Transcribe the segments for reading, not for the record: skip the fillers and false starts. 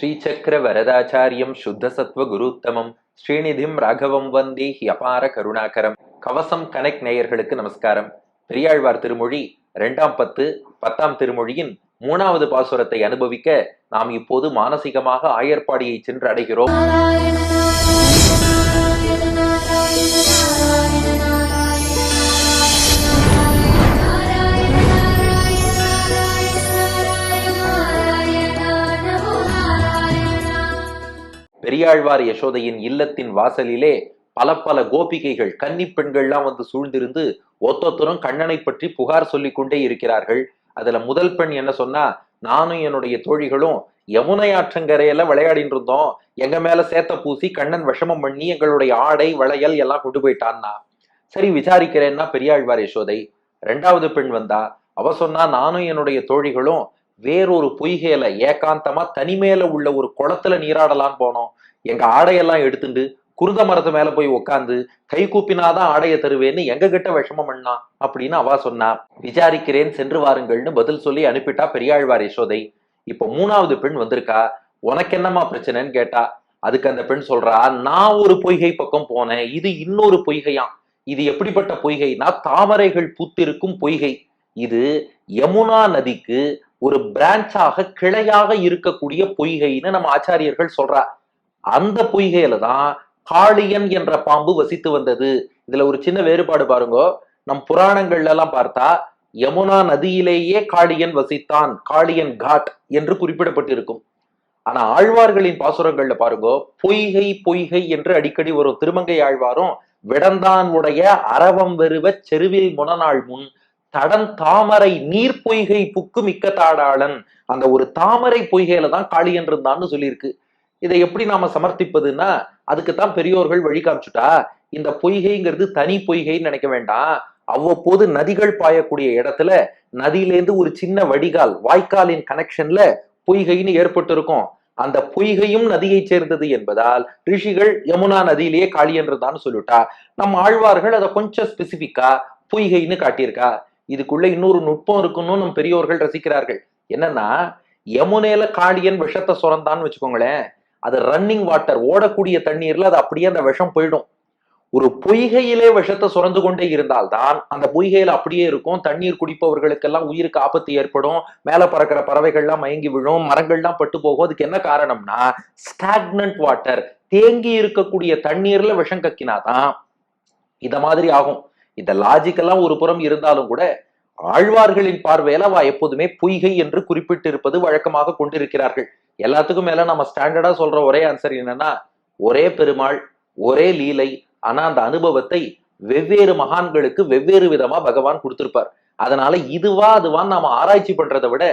ஸ்ரீசக்கர வரதாச்சாரியம் சுத்த சத்வ குருத்தமம் ஸ்ரீநிதிம் ராகவம் வந்தே அபார கருணாகரம். கவசம் கனெக்ட் நேயர்களுக்கு நமஸ்காரம். பெரியாழ்வார் திருமொழி 2ஆம் பத்து 10ஆம் திருமொழியின் 3வது பாசுரத்தை அனுபவிக்க நாம் இப்போது மானசீகமாக ஆயர்பாடியை சென்று அடைகிறோம். பெரியாழ்வார் யசோதையின் இல்லத்தின் வாசலிலே பல பல கோபிகைகள் கன்னி பெண்கள்லாம் வந்து சூழ்ந்திருந்து ஒத்தொத்தரும் கண்ணனை பற்றி புகார் சொல்லிக் கொண்டே இருக்கிறார்கள். அதுல முதல் பெண் என்ன சொன்னா, நானும் என்னுடைய தோழிகளும் யமுனை ஆற்றங்கரையில விளையாடிட்டு இருந்தோம், எங்க மேல சேத்த பூசி கண்ணன் விஷமம் பண்ணி எங்களுடைய ஆடை வளையல் எல்லாம் கொண்டு போயிட்டான்னா. சரி விசாரிக்கிறேன்னா பெரியாழ்வார் யசோதை. 2வது பெண் வந்தா, அவ சொன்னா நானும் என்னுடைய தோழிகளும் வேறொரு பொய்கையில ஏகாந்தமா தனிமேல உள்ள ஒரு குளத்துல நீராடலான்னு போனோம், எங்க ஆடையெல்லாம் எடுத்துட்டு குருத மரத்து மேல போய் உக்காந்து கை கூப்பினாதான் ஆடைய தருவேன்னு எங்க கிட்ட விஷமம் பண்ணா அப்படின்னு அவ சொன்னா. விசாரிக்கிறேன், சென்று வாருங்கள்னு பதில் சொல்லி அனுப்பிட்டா பெரியாழ்வார் யசோதை. இப்ப 3வது பெண் வந்திருக்கா. உனக்கு என்னமா பிரச்சனைன்னு கேட்டா, அதுக்கு அந்த பெண் சொல்றா, நான் ஒரு பொய்கை பக்கம் போனேன், இது இன்னொரு பொய்கையாம். இது எப்படிப்பட்ட பொய்கைனா தாமரைகள் பூத்திருக்கும் பொய்கை. இது யமுனா நதிக்கு ஒரு பிரான்ச்சாக கிளையாக இருக்கக்கூடிய பொய்கைன்னு நம்ம ஆச்சாரியர்கள் சொல்றா. அந்த பொய்கையில தான் காளியன் என்ற பாம்பு வசித்து வந்தது. இதுல ஒரு சின்ன வேறுபாடு பாருங்க. நம் புராணங்கள்ல எல்லாம் பார்த்தா யமுனா நதியிலேயே காளியன் வசித்தான், காளியன் காட் என்று குறிப்பிடப்பட்டிருக்கும். ஆனா ஆழ்வார்களின் பாசுரங்கள்ல பாருங்க, பொய்கை பொய்கை என்று அடிக்கடி வரும். திருமங்கை ஆழ்வாரும் விடந்தான் உடைய அரவம் வெறுவ செருவில் முனநாள் முன் தடன் தாமரை நீர் பொய்கை புக்கு மிக்க தாடாளன், அந்த ஒரு தாமரை பொய்கையில தான் காளியன் இருந்தான்னு சொல்லியிருக்கு. இதை எப்படி நாம சமர்த்திப்பதுன்னா, அதுக்குத்தான் பெரியோர்கள் வழி காமிச்சுட்டா. இந்த பொய்கைங்கிறது தனி பொய்கைன்னு நினைக்க வேண்டாம். அவ்வப்போது நதிகள் பாயக்கூடிய இடத்துல நதியிலேருந்து ஒரு சின்ன வடிகால் வாய்க்காலின் கனெக்ஷன்ல பொய்கைன்னு ஏற்பட்டு இருக்கும். அந்த பொய்கையும் நதியை சேர்ந்தது என்பதால் ரிஷிகள் யமுனா நதியிலேயே காளியன்றதான்னு சொல்லிட்டா. நம்ம ஆழ்வார்கள் அதை கொஞ்சம் ஸ்பெசிபிக்கா பொய்கைன்னு காட்டியிருக்கா. இதுக்குள்ள இன்னொரு நுட்பம் இருக்குன்னு நம் பெரியோர்கள் ரசிக்கிறார்கள். என்னன்னா, யமுனையில காளியன் விஷத்தை சுரந்தான்னு வச்சுக்கோங்களேன், அது ரன்னிங் வாட்டர், ஓடக்கூடிய தண்ணீர்ல அது அப்படியே அந்த விஷம் போயிடும். ஒரு பொய்கையிலே விஷத்தை சுரந்து கொண்டே இருந்தால்தான் அந்த பொய்கையில அப்படியே இருக்கும். தண்ணீர் குடிப்பவர்களுக்கெல்லாம் உயிருக்கு ஆபத்து ஏற்படும், மேல பறக்கிற பறவைகள்லாம் மயங்கி விழும், மரங்கள்லாம் பட்டு போகும். அதுக்கு என்ன காரணம்னா, ஸ்டாக்னன்ட் வாட்டர், தேங்கி இருக்கக்கூடிய தண்ணீர்ல விஷம் கக்கினாதான் இத மாதிரி ஆகும். இந்த லாஜிக்கெல்லாம் ஒரு புறம் இருந்தாலும் கூட ஆழ்வார்களின் பார்வையில அவ எப்போதுமே பொய்கை என்று குறிப்பிட்டு இருப்பது வழக்கமாக கொண்டிருக்கிறார்கள். எல்லாத்துக்கும் மேல நம்ம ஸ்டாண்டர்டா சொல்ற ஒரே ஆன்சர் என்னன்னா, ஒரே பெருமாள், ஒரே லீலை, ஆனா அந்த அனுபவத்தை வெவ்வேறு மகான்களுக்கு வெவ்வேறு விதமா பகவான் கொடுத்திருப்பார். அதனால இதுவா அதுவான்னு நாம ஆராய்ச்சி பண்றதை விட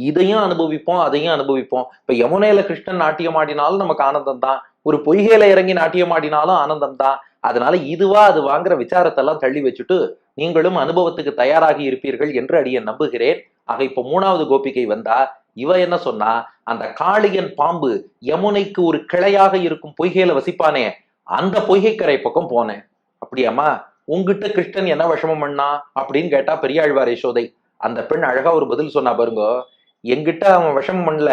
இதையும் அனுபவிப்போம் அதையும் அனுபவிப்போம். இப்ப யமுனையில கிருஷ்ணன் நாட்டியம் ஆடினாலும் நமக்கு ஆனந்தம் தான், ஒரு பொய்கையில இறங்கி நாட்டியம் ஆடினாலும் ஆனந்தம் தான். அதனால இதுவா அது வாங்குற விசாரத்தெல்லாம் தள்ளி வச்சுட்டு நீங்களும் அனுபவத்துக்கு தயாராகி இருப்பீர்கள் என்று அடியேன் நம்புகிறேன். ஆக இப்ப 3வது கோபிகை வந்தா. இவ என்ன சொன்னா, அந்த காளியன் பாம்பு யமுனைக்கு ஒரு கிளையாக இருக்கும் பொய்கையில வசிப்பானே, அந்த பொய்கைக்கரை பக்கம் போனேன். அப்படியாமா, உங்ககிட்ட கிருஷ்ணன் என்ன விஷமம் பண்ணா அப்படின்னு கேட்டா பெரியாழ்வார் யசோதை. அந்த பெண் அழகா ஒரு பதில் சொன்னா பாருங்க, என்கிட்ட அவன் விஷமம் பண்ணல,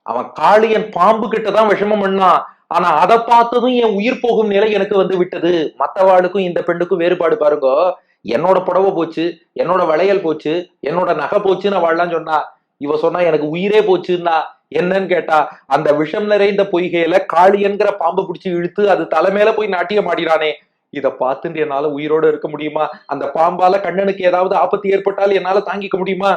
அவன் காளியன் பாம்பு கிட்டதான் விஷமம் பண்ணான். ஆனா அதை பார்த்ததும் என் உயிர் போகும் நிலை எனக்கு வந்து விட்டது. மத்தவாளுக்கும் இந்த பெண்ணுக்கும் வேறுபாடு பாருங்க. என்னோட புடவை போச்சு, என்னோட வளையல் போச்சு, என்னோட நகை போச்சுன்னு அவள்லாம் சொன்னா. இவ சொன்னா எனக்கு உயிரே போச்சுன்னா. என்னன்னு கேட்டா, அந்த விஷம் நிறைந்த பொய்கையில காளியன்கிற பாம்பு பிடிச்சு இழுத்து அது தலைமையில போய் நாட்டியம் ஆடினானே, இதை பார்த்துட்டு என்னால உயிரோட இருக்க முடியுமா? அந்த பாம்பால கண்ணனுக்கு ஏதாவது ஆபத்து ஏற்பட்டாலும் என்னால தாங்கிக்க முடியுமா?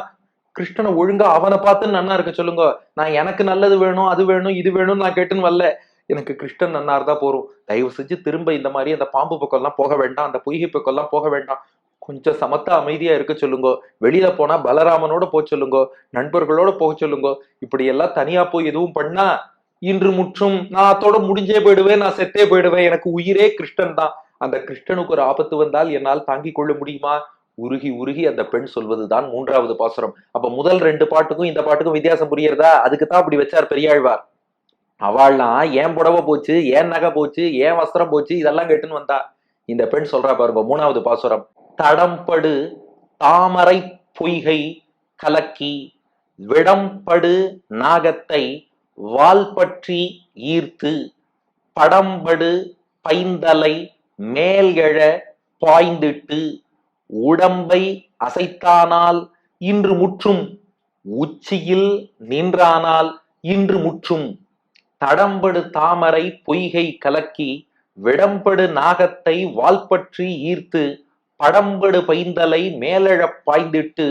கிருஷ்ணனை ஒழுங்கா அவனை பார்த்து நன்னா இருக்க சொல்லுங்க. நான் எனக்கு நல்லது வேணும், அது வேணும், இது வேணும்னு நான் கேட்டுன்னு வரல. எனக்கு கிருஷ்ணன் நன்னா இருந்தா போறோம். தயவு செஞ்சு திரும்ப இந்த மாதிரி அந்த பாம்பு பக்கம் எல்லாம் போக வேண்டாம், அந்த பொய்கை பக்கம் எல்லாம் போக வேண்டாம். கொஞ்சம் சமத்தா அமைதியா இருக்க சொல்லுங்க. வெளியில போனா பலராமனோட போக சொல்லுங்க, நண்பர்களோட போக சொல்லுங்க. இப்படி எல்லாம் தனியா போய் எதுவும் பண்ணா இன்று முற்றும் நான் அதோட முடிஞ்சே போயிடுவேன், நான் செத்தே போயிடுவேன். எனக்கு உயிரே கிருஷ்ணன் தான். அந்த கிருஷ்ணனுக்கு ஒரு ஆபத்து வந்தால் என்னால் தாங்கிக் கொள்ள முடியுமா? உருகி உருகி அந்த பெண் சொல்வதுதான் 3வது பாசுரம். அப்ப முதல் 2 பாட்டுக்கும் இந்த பாட்டுக்கும் வித்தியாசம் புரியுறதா? அதுக்குத்தான் அப்படி வச்சார் பெரியாழ்வார். அவள்லாம் ஏன் புடவை போச்சு, ஏன் நகை போச்சு, ஏன் வஸ்திரம் போச்சு, இதெல்லாம் கேட்டுன்னு வந்தா. இந்த பெண் சொல்றா பாருங்க 3வது பாசுரம். தடம்படு தாமரை பொய்கை கலக்கி விடம்படு நாகத்தை வால் பற்றி ஈர்த்து படம்படு பைந்தலை மேல் எழ பாய்ந்திட்டு உடம்பை அசைத்தானால் இன்று முற்றும் உச்சியில் நின்றானால் இன்று முற்றும் தடம்படு தாமரை பொய்கை கலக்கி விடம்படு நாகத்தை வால்பற்றி ஈர்த்து படம்படு பைந்தலை மேலெழப் பாய்ந்திட்டு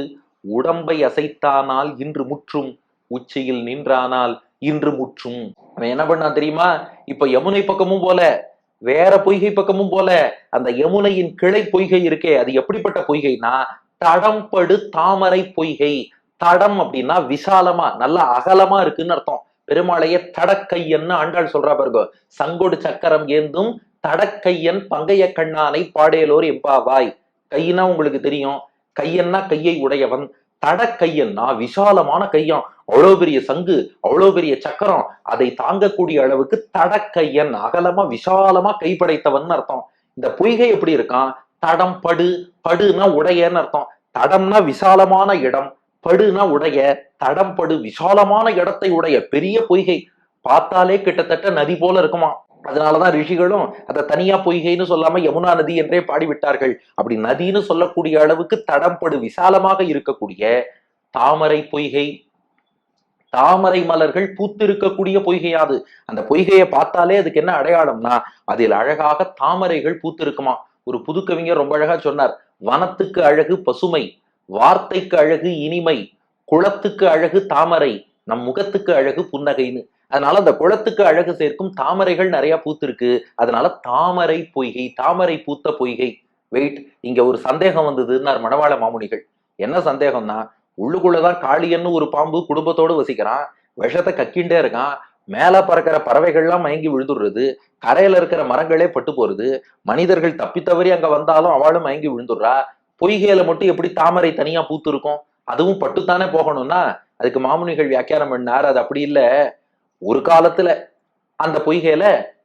உடம்பை அசைத்தானால் இன்று முற்றும் உச்சியில் நின்றானால் இன்று முற்றும். அவன் என்ன பண்ணான் தெரியுமா? இப்ப யமுனை பக்கமும் போல வேற பொய்கை பக்கமும் போல அந்த யமுனையின் கிளை பொய்கை இருக்கே, அது எப்படிப்பட்ட பொய்கைனா தடம்படு தாமரை பொய்கை. தடம் அப்படின்னா விசாலமா நல்லா அகலமா இருக்குன்னு அர்த்தம். பெருமாளைய தடக்கையன்னு ஆண்டாள் சொல்றா பாருங்க. சங்கொடு சக்கரம் ஏந்தும் தடக்கையன் பங்கைய கண்ணானை பாடேலோர் எம்பாவாய். கையினா உங்களுக்கு தெரியும், கையன்னா கையை உடையவன். தடக்கையன்னா விசாலமான கையான், அவ்வளவு பெரிய சங்கு, அவ்வளவு பெரிய சக்கரம், அதை தாங்கக்கூடிய அளவுக்கு தடக்கையன், அகலமா விசாலமா கைப்படைத்தவன் அர்த்தம். இந்த பொய்கை எப்படி இருக்கான்? தடம் படு, படுனா உடையன்னு அர்த்தம். தடம்னா விசாலமான இடம், படுனா உடைய. தடம் படு விசாலமான இடத்தை உடைய பெரிய பொய்கை, பார்த்தாலே கிட்டத்தட்ட நதி போல இருக்குமா. அதனாலதான் ரிஷிகளும் அதை தனியா பொய்கைன்னு சொல்லாம யமுனா நதி என்றே பாடிவிட்டார்கள். அப்படி நதின்னு சொல்லக்கூடிய அளவுக்கு தடம்படு விசாலமாக இருக்கக்கூடிய தாமரை பொய்கை, தாமரை மலர்கள் பூத்திருக்கக்கூடிய பொய்கையாது. அந்த பொய்கையை பார்த்தாலே அதுக்கு என்ன அடையாளம்னா அதில் அழகாக தாமரைகள் பூத்திருக்குமா. ஒரு புது கவிஞர் ரொம்ப அழகா சொன்னார், வனத்துக்கு அழகு பசுமை, வார்த்தைக்கு அழகு இனிமை, குளத்துக்கு அழகு தாமரை, நம் முகத்துக்கு அழகு புன்னகைன்னு. அதனால அந்த குளத்துக்கு அழகு சேர்க்கும் தாமரைகள் நிறைய பூத்திருக்கு, அதனால தாமரை பொய்கை, தாமரை பூத்த பொய்கை. வெயிட், இங்க ஒரு சந்தேகம் வந்ததுன்னார் மணவாள மாமுனிகள். என்ன சந்தேகம்னா, உள்ளுக்குள்ளதான் காளியன்னு ஒரு பாம்பு குடும்பத்தோடு வசிக்கிறான், விஷத்தை கக்கிண்டே இருக்கான், மேல பறக்கிற பறவைகள்லாம் மயங்கி விழுந்துடுறது, கரையில இருக்கிற மரங்களே பட்டு போறது, மனிதர்கள் தப்பித்தவறி அங்க வந்தாலும் அவளும் மயங்கி விழுந்துடுறா, பொய்கையில மட்டும் எப்படி தாமரை தனியா பூத்து இருக்கும்? அதுவும் பட்டுத்தானே போகணும்னா அதுக்கு மாமுனிகள் வியாக்கியானம் பண்ணார், அது அப்படி இல்லை. ஒரு காலத்துல அந்த பொய்கையில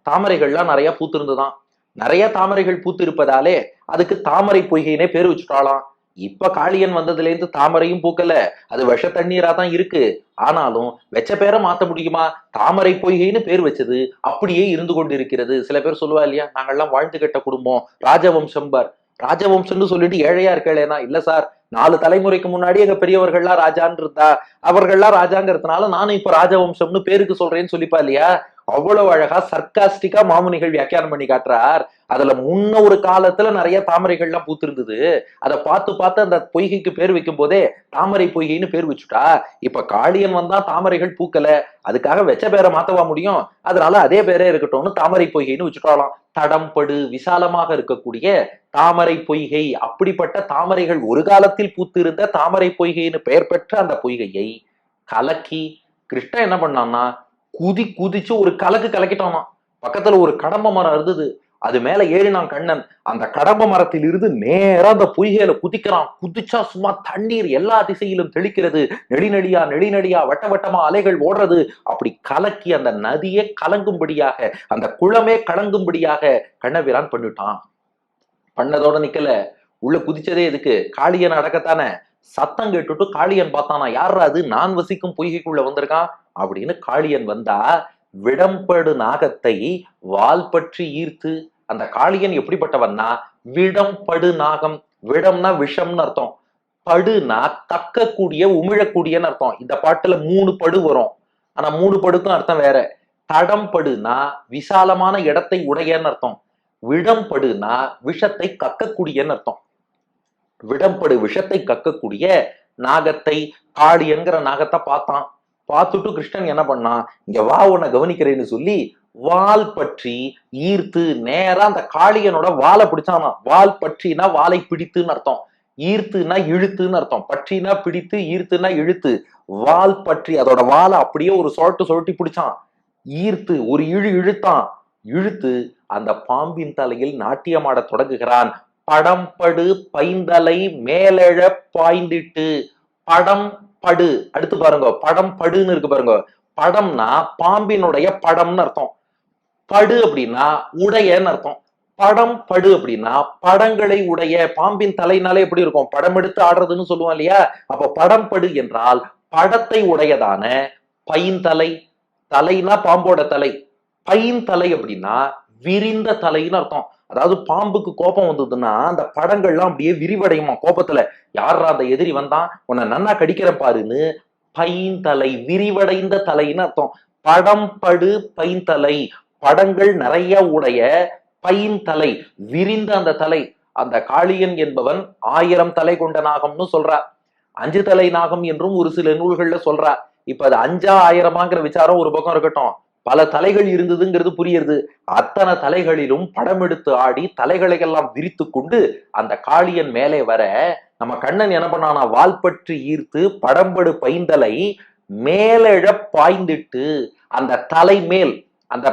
தாமரைகள்லாம் நிறைய பூத்து இருந்துதான். நிறைய தாமரைகள் பூத்து இருப்பதாலே அதுக்கு தாமரை பொய்கைனே பேர் வச்சுட்டாலாம். இப்ப காளியன் வந்ததுல இருந்து தாமரையும் பூக்கல, அது விஷ தண்ணீரா தான் இருக்கு. ஆனாலும் வெச்ச பேரை மாத்த முடியுமா? தாமரை பொய்கைன்னு பேர் வச்சது அப்படியே இருந்து கொண்டு இருக்கிறது. சில பேர் சொல்லுவா இல்லையா, நாங்கெல்லாம் வாழ்ந்து கட்ட குடும்பம், ராஜவம்சம்பர். ராஜவம்சம்னு சொல்லிட்டு ஏழையா இருக்கலேனா? இல்ல சார், 4 தலைமுறைக்கு முன்னாடி எங்க பெரியவர்கள்லாம் ராஜான்னு இருந்தா, அவர்கள்லாம் ராஜாங்கிறதுனால நானும் இப்ப ராஜவம்சம்னு பேருக்கு சொல்றேன்னு சொல்லிப்பா இல்லையா? அவ்வளவு அழகா சர்க்காஸ்டிக்கா மாமுனிகள் வியாக்கியானம் பண்ணி காட்டுறார். அதுல முன்ன ஒரு காலத்துல நிறைய தாமரைகள்லாம் பூத்திருந்தது, அதை பார்த்து பார்த்து அந்த பொய்கைக்கு பேர் வைக்கும் போதே தாமரை பொய்கைன்னு பேர் வச்சுட்டா. இப்ப காளியன் வந்தா தாமரைகள் பூக்கல, அதுக்காக வெச்ச பேரை மாத்தவா முடியும்? அதனால அதே பேரே இருக்கட்டும்னு தாமரை பொய்கைன்னு வச்சுட்டாலாம். தடம்படு விசாலமாக இருக்கக்கூடிய தாமரை பொய்கை. அப்படிப்பட்ட தாமரைகள் ஒரு காலத்தில் பூத்திருந்த தாமரை பொய்கைன்னு பெயர் பெற்ற அந்த பொய்கையை கலக்கி கிருஷ்ணன் என்ன பண்ணான்னா குதிச்சு ஒரு கலக்கு கலக்கிட்டானா. பக்கத்துல ஒரு கடம்ப மரம் இருந்தது, அது மேல ஏறினான் கண்ணன். அந்த கடம்ப மரத்தில் இருந்து நேரா அந்த பொய்கையில குதிக்கிறான். குதிச்சா சும்மா தண்ணீர் எல்லா திசையிலும் தெளிக்கிறது, நெடிநடியா நெடிநடியா வட்ட வட்டமா அலைகள் ஓடுறது. அப்படி கலக்கி அந்த நதியே கலங்கும்படியாக, அந்த குளமே கலங்கும்படியாக கண்ணபிரான் பண்ணிட்டான். பண்ணதோட நிக்கல, உள்ள குதிச்சதே எதுக்கு? காளியன் அடக்கத்தானே. சத்தம் கேட்டுட்டு காளியன் பார்த்தானா, யாரா அது நான் வசிக்கும் பொய்கைக்குள்ள வந்திருக்கான் அப்படின்னு. காளியன் வந்தா விடம்படு நாகத்தை வால் பற்றி ஈர்த்து. அந்த காளியன் எப்படிப்பட்டவன்னா விடம்படு நாகம். விடம்னா விஷம்னு அர்த்தம், படுனா கக்கக்கூடிய உமிழக்கூடியன்னு அர்த்தம். இந்த பாட்டுல 3 படு வரும், ஆனா 3 படுக்கும் அர்த்தம் வேற. தடம் படுனா விசாலமான இடத்தை உடையன்னு அர்த்தம், விடம்படுனா விஷத்தை கக்கக்கூடியன்னு அர்த்தம். விடம்படு விஷத்தை கக்கக்கூடிய நாகத்தை, காளியன்கிற நாகத்தை பார்த்தான். பார்த்துட்டு கிருஷ்ணன் என்ன பண்ணான், இங்க வா உன்னை கவனிக்கிறேன்னு சொல்லி வால் பற்றி ஈர்த்து நேரா அந்த காளியனோட வாலை பிடிச்சானா. வால் பற்றினா வாலை பிடித்துன்னு அர்த்தம், ஈர்த்துனா இழுத்துன்னு அர்த்தம். பற்றினா பிடித்து, ஈர்த்துனா இழுத்து. வால் பற்றி அதோட வாலை அப்படியே ஒரு சொரட்டி பிடிச்சான். ஈர்த்து ஒரு இழுத்தான். இழுத்து அந்த பாம்பின் தலையில் நாட்டியமாட தொடங்குகிறான். படம்படு பைந்தலை மேலெழ பாய்ந்திட்டு. படம் படு, அடுத்து பாருங்க, படம் படுன்னு இருக்கு பாருங்க. படம்னா பாம்பினுடைய படம்னு அர்த்தம், படு அப்படின்னா உடையன்னு அர்த்தம். படம் படு அப்படின்னா படங்களை உடைய. பாம்பின் தலைனாலே எப்படி இருக்கும், படம் எடுத்து ஆடுறதுன்னு சொல்லுவோம் இல்லையா? அப்ப படம் படு என்றால் படத்தை உடையதான பைந்தலை, தலைனா பாம்போட தலை, பைன் தலை அப்படின்னா விரிந்த தலைன்னு அர்த்தம். அதாவது பாம்புக்கு கோபம் வந்ததுன்னா அந்த படங்கள்லாம் அப்படியே விரிவடையுமா கோபத்துல. யாரா அந்த எதிரி வந்தான், உன்னை நன்னா கடிக்கிறேன் பாருன்னு. பைந்தலை, விரிவடைந்த தலைன்னு அர்த்தம். படம் படு பைந்தலை, படங்கள் நிறைய உடைய பைந்தலை, விரிந்த அந்த தலை. அந்த காளியன் என்பவன் 1000 தலை கொண்ட நாகம்னு சொல்றா. 5 தலை நாகம் என்றும் ஒரு சில நூல்கள்ல சொல்றா. இப்ப அது 5ஆ 1000ஆங்கிற விசாரம் ஒரு பக்கம் இருக்கட்டும், பல தலைகள் இருந்ததுங்கிறது புரியுது. அத்தனை தலைகளிலும் படம் எடுத்து ஆடி தலைகளை எல்லாம் விரித்து கொண்டு அந்த காளியன் மேலே வர, நம்ம கண்ணன் என்ன பண்ணானா, வால் பற்றி ஈர்த்து படம்படு பைந்தலை மேலெழ பாய்ந்திட்டு, அந்த தலை மேல், அந்த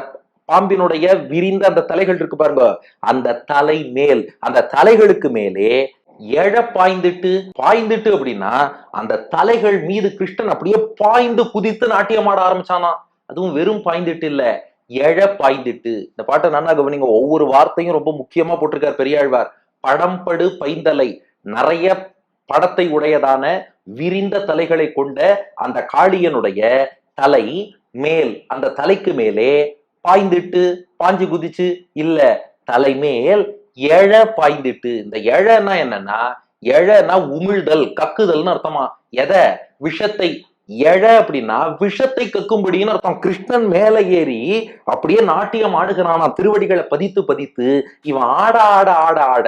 பாம்பினுடைய விரிந்த அந்த தலைகள் இருக்கு பாருங்க, அந்த தலை மேல், அந்த தலைகளுக்கு மேலே எழ பாய்ந்துட்டு. பாய்ந்துட்டு அப்படின்னா அந்த தலைகள் மீது கிருஷ்ணன் அப்படியே பாய்ந்து குதித்து நாட்டியமாட ஆரம்பிச்சானா. அதுவும் வெறும் பாய்ந்துட்டு இல்ல, எழ பாய்ந்துட்டு. இந்த பாட்டை நல்லா கவனிங்க, ஒவ்வொரு வார்த்தையும் ரொம்ப முக்கியமா போட்டிருக்கார் பெரியாழ்வார். படம்படு பைந்தலை, நிறைய படத்தை உடையதான விரிந்த தலைகளை கொண்ட அந்த காளியனுடைய தலை மேல், அந்த தலைக்கு மேலே பாய்ந்துட்டு, பாஞ்சு குதிச்சு இல்ல, தலைமேல் எழ பாய்ந்துட்டு. இந்த எழன்னா என்னன்னா, எழனா உமிழ்தல், கக்குதல்னு அர்த்தமா. எதை? விஷத்தை. எழ அப்படின்னா விஷத்தை கக்கும்படின்னு அர்த்தம். கிருஷ்ணன் மேல ஏறி அப்படியே நாட்டியம் ஆடுகிறானா, திருவடிகளை பதித்து பதித்து. இவன் ஆட ஆட ஆட ஆட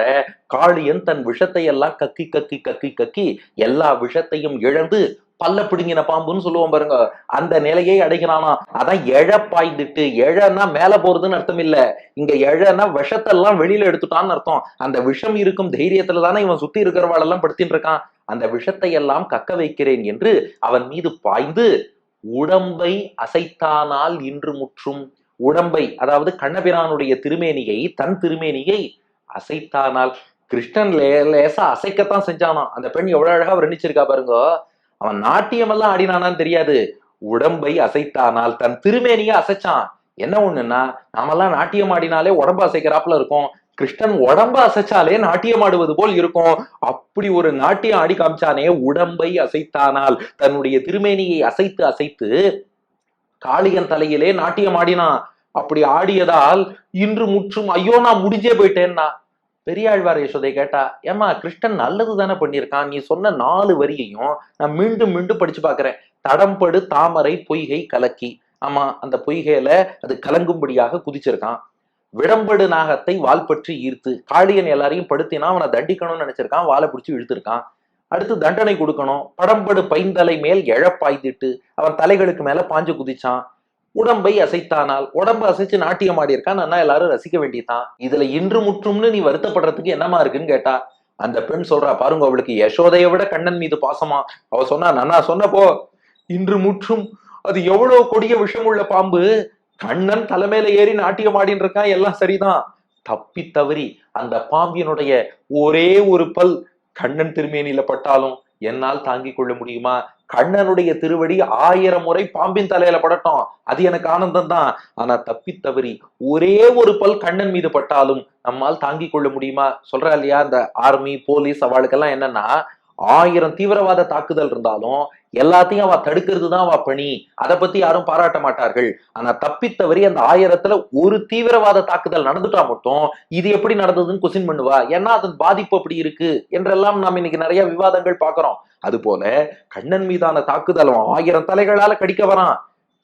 காளியன் தன் விஷத்தை எல்லாம் கக்கி கக்கி கக்கி கக்கி எல்லா விஷத்தையும் இழந்து பல்ல பிடுங்கின பாம்புன்னு சொல்லுவோம் பாருங்க, அந்த நிலையை அடைகிறானா. அதான் எழ பாய்ந்துட்டு. எழன்னா மேல போறதுன்னு அர்த்தம் இல்ல, இங்க எழனா விஷத்தெல்லாம் வெளியில எடுத்துட்டான்னு அர்த்தம். அந்த விஷம் இருக்கும் தைரியத்துல தானே இவன் சுத்தி இருக்கிறவாளெல்லாம் படுத்தின்னு இருக்கான். அந்த விஷத்தை எல்லாம் கக்க வைக்கிறேன் என்று அவன் மீது பாய்ந்து உடம்பை அசைத்தானால் இன்று முற்றும். உடம்பை, அதாவது கண்ணபிரானுடைய திருமேனியை, தன் திருமேனியை அசைத்தானால். கிருஷ்ணன் லேசா அசைக்கத்தான் செஞ்சானா. அந்த பெண் எவ்வளவு அழகா வர்ணிச்சிருக்கா பாருங்க. அவன் நாட்டியம் எல்லாம் ஆடினானான்னு தெரியாது, உடம்பை அசைத்தானால், தன் திருமேனியை அசைச்சான். என்ன ஒண்ணுன்னா, நாமெல்லாம் நாட்டியம் ஆடினாலே உடம்பு அசைக்கிறாப்புல இருக்கும், கிருஷ்ணன் உடம்பு அசைச்சாலே நாட்டியம் ஆடுவது போல் இருக்கும். அப்படி ஒரு நாட்டியம் ஆடி காமிச்சானே, உடம்பை அசைத்தானால், தன்னுடைய திருமேனியை அசைத்து அசைத்து காளியன் தலையிலே நாட்டியம் ஆடினான். அப்படி ஆடியதால் இன்று முற்றும், ஐயோ நான் முடிஞ்சே போயிட்டேன்னா. பெரியாழ்வார் யசோதை கேட்டா, ஏமா கிருஷ்ணன் நல்லது தானே பண்ணியிருக்கான், நீ சொன்ன 4 வரியையும் நான் மீண்டும் மீண்டும் படிச்சு பாக்குறேன். தடம்படு தாமரை பொய்கை கலக்கி, ஆமா அந்த பொய்கையில அது கலங்கும்படியாக குதிச்சிருக்கான். விடம்படு நாகத்தை வால் பற்றி ஈர்த்து, காளியன் எல்லாரையும் படுத்தினா அவனை தண்டிக்கணும்னு நினைச்சிருக்கான், வாழை பிடிச்சி இழுத்திருக்கான். அடுத்து தண்டனை கொடுக்கணும், படம்படு பைந்தலை மேல் எழப்பாய்ந்திட்டு அவன் தலைகளுக்கு மேல பாஞ்சு குதிச்சான். உடம்பை அசைத்தானால், உடம்பு அசைச்சு நாட்டியம் ஆடி இருக்கான், நல்லா எல்லாரும் ரசிக்க வேண்டியதான். இதுல இன்று முற்றும்னு நீ வருத்தப்படுறதுக்கு என்னமா இருக்குன்னு கேட்டா, அந்த பெண் சொல்றா பாருங்க, அவளுக்கு யசோதையை விட கண்ணன் மீது பாசமா. அவ சொன்னா, நானா சொன்னப்போ இன்று முற்றும் அது எவ்வளவு கொடிய விஷமுள்ள பாம்பு, கண்ணன் தலைமையில ஏறி நாட்டியம் ஆடின்னு இருக்கான், எல்லாம் சரிதான். தப்பி தவறி அந்த பாம்பினுடைய ஒரே ஒரு பல் கண்ணன் திருமேனியில பட்டாலும் என்னால் தாங்கிக் கொள்ள முடியுமா? கண்ணனுடைய திருவடி 1000 முறை பாம்பின் தலையில படட்டும், அது எனக்கு ஆனந்தம் தான். ஆனா தப்பி தவறி ஒரே ஒரு பல் கண்ணன் மீது பட்டாலும் நம்மால் தாங்கிக் கொள்ள முடியுமா? சொல்றா இல்லையா, இந்த ஆர்மி போலீஸ் அவளுக்கெல்லாம் என்னன்னா, 1000 தீவிரவாத தாக்குதல் இருந்தாலும் எல்லாத்தையும் அவ தடுக்கிறது தான் அவ பணி. அதை பத்தி யாரும் பாராட்ட மாட்டார்கள். ஆனா தப்பித்தவரி அந்த 1000த்துல ஒரு தீவிரவாத தாக்குதல் நடந்துட்டா மட்டும் இது எப்படி நடந்ததுன்னு கொஸ்டின் பண்ணுவா. ஏன்னா அதன் பாதிப்பு அப்படி இருக்கு என்றெல்லாம் நாம் இன்னைக்கு நிறைய விவாதங்கள் பாக்குறோம். அது போல கண்ணன் மீதான தாக்குதல் 1000 தலைகளால கடிக்க வரான்,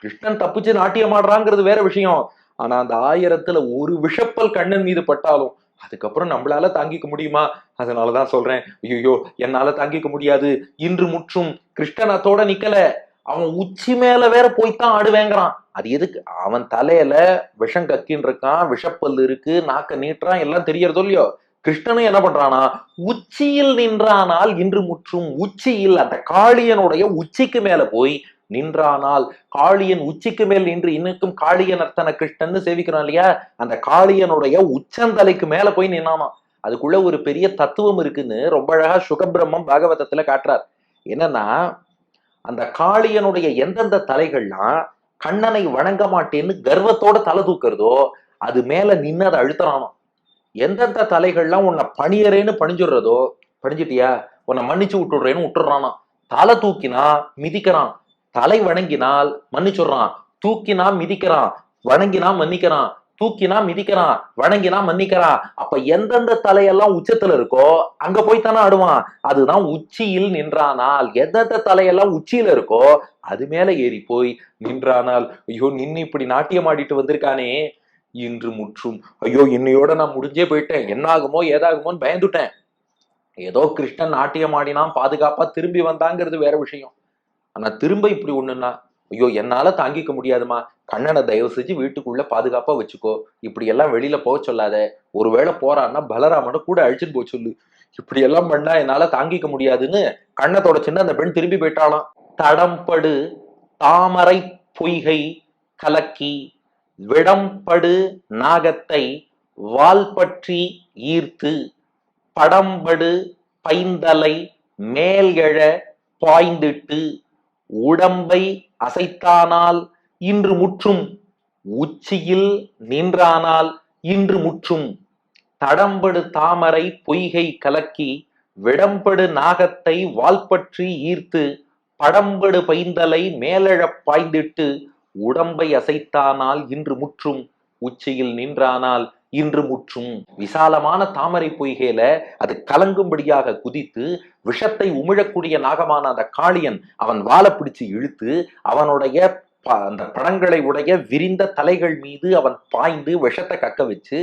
கிருஷ்ணன் தப்பிச்சு நாட்டியம் ஆடுறாங்கிறது வேற விஷயம். ஆனா அந்த 1000த்துல ஒரு விஷப்பல் கண்ணன் மீது பட்டாலும் அதுக்கப்புறம் நம்மளால தாங்கிக்க முடியுமா? அதனாலதான் சொல்றேன், ஐயோ என்னால தாங்கிக்க முடியாது, இன்று முற்றும். கிருஷ்ணன் அதோட நிக்கல, அவன் உச்சி மேல வேற போய்த்தான் ஆடுவேங்கிறான். அது எதுக்கு? அவன் தலையில விஷம் கக்கின்னு இருக்கான், விஷப்பல் இருக்கு, நாக்க நீட்டுறான், எல்லாம் தெரியறதோ இல்லையோ. கிருஷ்ணனும் என்ன பண்றானா, உச்சியில் நின்றானால் இன்று முற்றும். உச்சியில், அந்த காளியனுடைய உச்சிக்கு மேல போய் நின்றானால், காளியன் உச்சிக்கு மேல் நின்று இன்னும் காளியன் அர்த்தன கிருஷ்ணன் சேவிக்கிறான் இல்லையா, அந்த காளியனுடைய உச்சந்தலைக்கு மேல போய் நின்னானா. அதுக்குள்ள ஒரு பெரிய தத்துவம் இருக்குன்னு ரொம்ப அழகா சுகபிரம்மம் பாகவதத்துல காட்டுறார். என்னன்னா, அந்த காளியனுடைய எந்தெந்த தலைகள்லாம் கண்ணனை வணங்க மாட்டேன்னு கர்வத்தோட தலை தூக்குறதோ அது மேல நின்று அதை அழுத்துறானோ. எந்தெந்த தலைகள்லாம் உன்னை பணியறேன்னு பணிஞ்சுடுறதோ, பணிஞ்சிட்டியா உன்னை மன்னிச்சு விட்டுடுறேன்னு விட்டுடுறானா. தலை தூக்கினா மிதிக்கிறான், தலை வணங்கினால் மன்னிச்சுடுறான், தூக்கினா மிதிக்கிறான், வணங்கினா மன்னிக்கிறான், தூக்கினா மிதிக்கிறான், வணங்கினா மன்னிக்கிறான். அப்ப எந்தெந்த தலையெல்லாம் உச்சத்துல இருக்கோ அங்க போய் தானே ஆடுவான். அதுதான் உச்சியில் நின்றானால். எந்தெந்த தலையெல்லாம் உச்சியில இருக்கோ அது மேல ஏறி போய் நின்றானால். ஐயோ, நின்னு இப்படி நாட்டியம் ஆடிட்டு வந்திருக்கானே, இன்று முற்றும். ஐயோ, இன்னையோட நான் முடிஞ்சே போயிட்டேன், என்ன ஆகுமோ ஏதாகுமோன்னு பயந்துட்டேன். ஏதோ கிருஷ்ணன் நாட்டியம் ஆடினான், பாதுகாப்பா திரும்பி வந்தாங்கிறது வேற விஷயம். ஆனா திரும்ப இப்படி ஒண்ணுன்னா, ஐயோ என்னால தாங்கிக்க முடியாதுமா, கண்ணனை தயவு செஞ்சு வீட்டுக்குள்ள பாதுகாப்பா வச்சுக்கோ, இப்படி எல்லாம் வெளியில போக சொல்லாத, ஒருவேளை போறான்னா பலராமனை கூட அழிச்சுட்டு போக சொல்லு, இப்படி எல்லாம் பண்ணா என்னால தாங்கிக்க முடியாதுன்னு கண்ணத்தோட சின்ன அந்த பெண் திரும்பி போயிட்டாலாம். தடம்படு தாமரை பொய்கை கலக்கி விடம்படு நாகத்தை வால் பற்றி ஈர்த்து படம்படு பைந்தலை மேல் எழ பாய்ந்திட்டு உடம்பை அசைத்தானால் இன்று முற்றும், உச்சியில் நின்றானால் இன்று முற்றும். தடம்படு தாமரை பொய்கை கலக்கி விடம்படு நாகத்தை வால்பற்றி ஈர்த்து படம்படு பைந்தலை மேலெழப் பாய்ந்திட்டு உடம்பை அசைத்தானால் இன்று முற்றும், உச்சியில் நின்றானால் இன்று முற்றும். விசாலமான தாமரை பொய்கையில அது கலங்கும்படியாக குதித்து விஷத்தை உமிழக்கூடிய நாகமான அந்த காளியன் அவன் வாழை பிடிச்சு இழுத்து அவனுடைய அந்த படங்களை உடைய விரிந்த தலைகள் மீது அவன் பாய்ந்து விஷத்தை கக்க வச்சு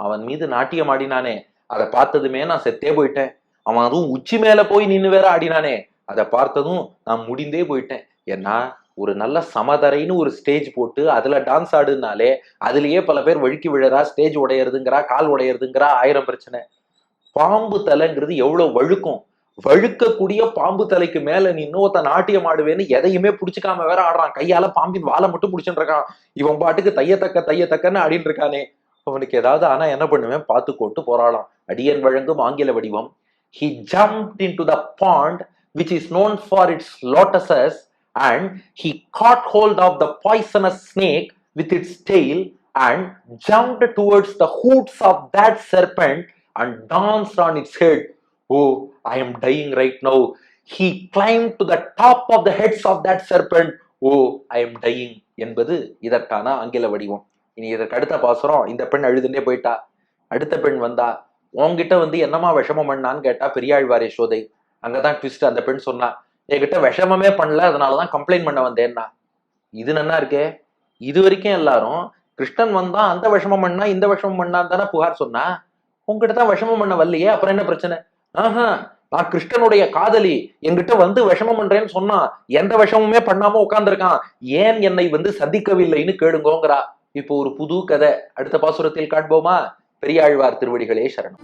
அவன் மீது நாட்டியம் ஆடினானே, அதை பார்த்ததுமே நான் செத்தே போயிட்டேன். அவன் அதுவும் உச்சி மேல போய் நின்று வேற ஆடினானே, அதை பார்த்ததும் நான் முடிந்தே போயிட்டேன். ஏன்னா ஒரு நல்ல சமதரைன்னு ஒரு ஸ்டேஜ் போட்டு அதுல டான்ஸ் ஆடுனாலே அதுலயே பல பேர் வழுக்கி விழறா, ஸ்டேஜ் உடையறதுங்கிறா, கால் உடையறதுங்கிறா, 1000 பிரச்சனை. பாம்பு தலைங்கிறது எவ்வளவு வழுக்கும், வழுக்கக்கூடிய பாம்பு தலைக்கு மேல நீ இன்னொருத்த நாட்டியம் ஆடுவேன்னு எதையுமே பிடிச்சிக்காம வேற ஆடுறான். கையால பாம்பின் வாழை மட்டும் பிடிச்சுட்டு இருக்கான். இவன் பாட்டுக்கு தையத்தக்கன்னு ஆடின்னு இருக்கானே, அவனுக்கு ஏதாவது ஆனா என்ன பண்ணுவேன், பார்த்து கொட்டு போராளாம். அடியன் வழங்கும் ஆங்கில வடிவம். He jumped into the pond which is known for its lotuses and he caught hold of the poisonous snake with its tail and jumped towards the hoots of that serpent and danced on its head. Oh, I am dying right now. He climbed to the top of the heads of that serpent. Oh, I am dying என்பது இதற்கான ஆங்கில வடிவம். இனி இதற்கு அடுத்த பாசுரம். இந்த பெண் அழுதுண்டே போயிட்டா. அடுத்த பெண் வந்தா, உன்கிட்ட வந்து என்னமா விஷமம் பண்ணான்னு கேட்டா பெரியாழ்வார் யசோதை. அங்கதான் ட்விஸ்ட். அந்த பெண் சொன்னா, என்கிட்ட விஷமமே பண்ணல, அதனாலதான் கம்ப்ளைண்ட் பண்ண வந்தேன்னா. இது நல்லா இருக்கே. இது வரைக்கும் எல்லாரும் கிருஷ்ணன் வந்தா அந்த விஷமம் பண்ணா இந்த விஷமம் பண்ணான்னு தானே புகார் சொன்னா. உங்ககிட்ட தான் விஷமம் பண்ண வரலையே, அப்புறம் என்ன பிரச்சனை? ஆஹா, நான் கிருஷ்ணனுடைய காதலி, என்கிட்ட வந்து விஷமம் பண்றேன்னு சொன்னா எந்த விஷமமே பண்ணாம உட்கார்ந்துருக்கான், ஏன் என்னை வந்து சந்திக்கவில்லைன்னு கேளுங்கோங்கிறா. இப்போ ஒரு புது கதை அடுத்த பாசுரத்தில் காண்போமா? பெரியாழ்வார் திருவடிகளே சரணம்.